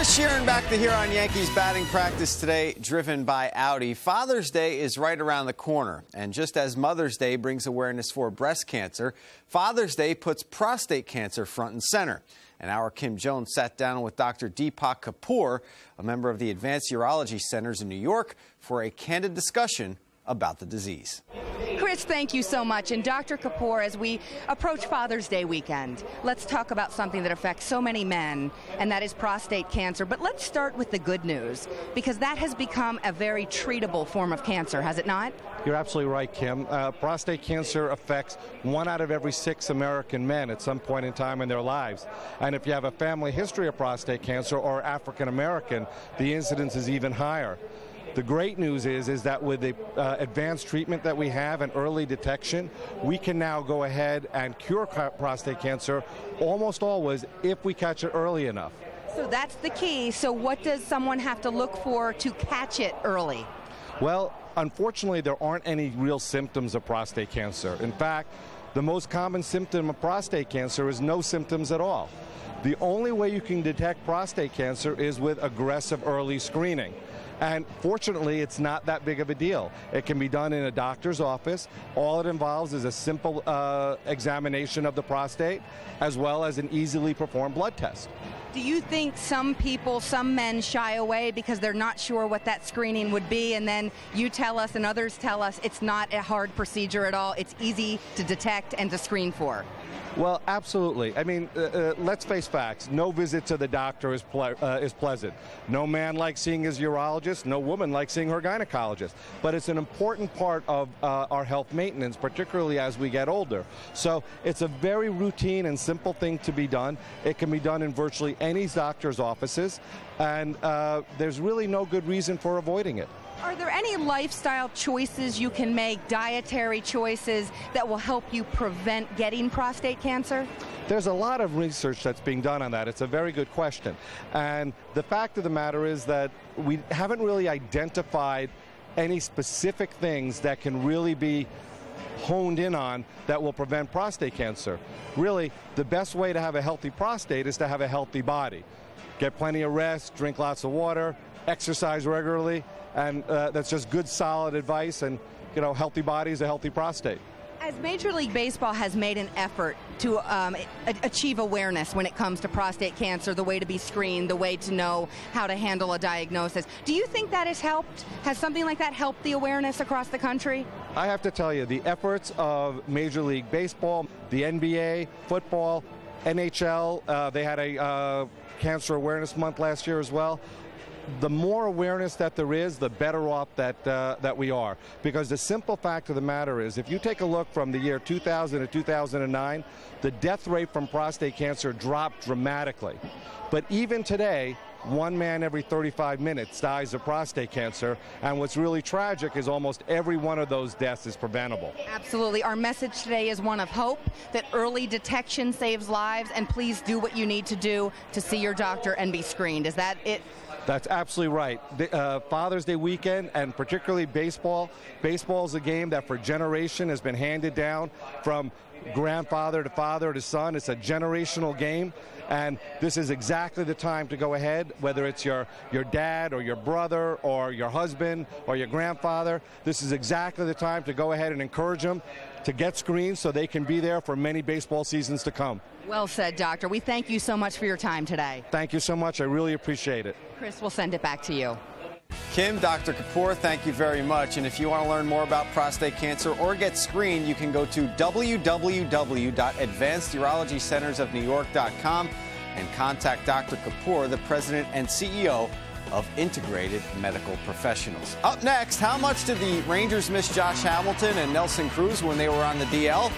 Chris Sheeran back to here on Yankees batting practice today, driven by Audi. Father's Day is right around the corner, and just as Mother's Day brings awareness for breast cancer, Father's Day puts prostate cancer front and center. And our Kim Jones sat down with Dr. Deepak Kapoor, a member of the Advanced Urology Centers in New York, for a candid discussion about the disease. Chris, thank you so much. And Dr. Kapoor, as we approach Father's Day weekend, let's talk about something that affects so many men, and that is prostate cancer. But let's start with the good news, because that has become a very treatable form of cancer, has it not? You're absolutely right, Kim. Prostate cancer affects 1 out of every 6 American men at some point in time in their lives. And if you have a family history of prostate cancer or African American, the incidence is even higher. The great news is that with the advanced treatment that we have and early detection, we can now go ahead and cure prostate cancer almost always if we catch it early enough. So that's the key. So what does someone have to look for to catch it early? Well, unfortunately, there aren't any real symptoms of prostate cancer. In fact, the most common symptom of prostate cancer is no symptoms at all. The only way you can detect prostate cancer is with aggressive early screening. And fortunately, it's not that big of a deal. It can be done in a doctor's office. All it involves is a simple examination of the prostate, as well as an easily performed blood test. Do you think some people, some men shy away because they're not sure what that screening would be, and then you tell us and others tell us it's not a hard procedure at all, it's easy to detect and to screen for? Well, absolutely. I mean, let's face facts. No visit to the doctor is pleasant. No man likes seeing his urologist. No woman likes seeing her gynecologist. But it's an important part of our health maintenance, particularly as we get older. So it's a very routine and simple thing to be done. It can be done in virtually any doctor's offices, and there's really no good reason for avoiding it. Are there any lifestyle choices you can make, dietary choices, that will help you prevent getting prostate cancer? There's a lot of research that's being done on that. It's a very good question. And the fact of the matter is that we haven't really identified any specific things that can really be honed in on that will prevent prostate cancer. Really, the best way to have a healthy prostate is to have a healthy body. Get plenty of rest, drink lots of water, exercise regularly, and that's just good, solid advice. And, you know, healthy body is a healthy prostate. As Major League Baseball has made an effort to achieve awareness when it comes to prostate cancer, the way to be screened, the way to know how to handle a diagnosis, do you think that has helped? Has something like that helped the awareness across the country? I have to tell you, the efforts of Major League Baseball, the NBA, football, NHL, they had a Cancer Awareness Month last year as well. The more awareness that there is, the better off that we are. Because the simple fact of the matter is, if you take a look from the year 2000 to 2009, the death rate from prostate cancer dropped dramatically. But even today, 1 man every 35 minutes dies of prostate cancer, and what's really tragic is almost every one of those deaths is preventable. Absolutely. Our message today is one of hope, that early detection saves lives, and please do what you need to do to see your doctor and be screened. Is that it? That's absolutely right. Father's Day weekend, and particularly baseball. Baseball is a game that for generation has been handed down from grandfather to father to son. It's a generational game, and this is exactly the time to go ahead, whether it's your dad or your brother or your husband or your grandfather. This is exactly the time to go ahead and encourage them to get screened so they can be there for many baseball seasons to come. Well said, Doctor. We thank you so much for your time today. Thank you so much. I really appreciate it. Chris, we'll send it back to you. Kim, Dr. Kapoor, thank you very much. And if you want to learn more about prostate cancer or get screened, you can go to www.advancedurologycentersofnewyork.com and contact Dr. Kapoor, the president and CEO of Integrated Medical Professionals. Up next, how much did the Rangers miss Josh Hamilton and Nelson Cruz when they were on the DL?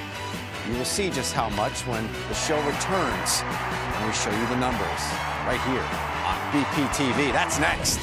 You will see just how much when the show returns and we show you the numbers right here on BPTV. That's next.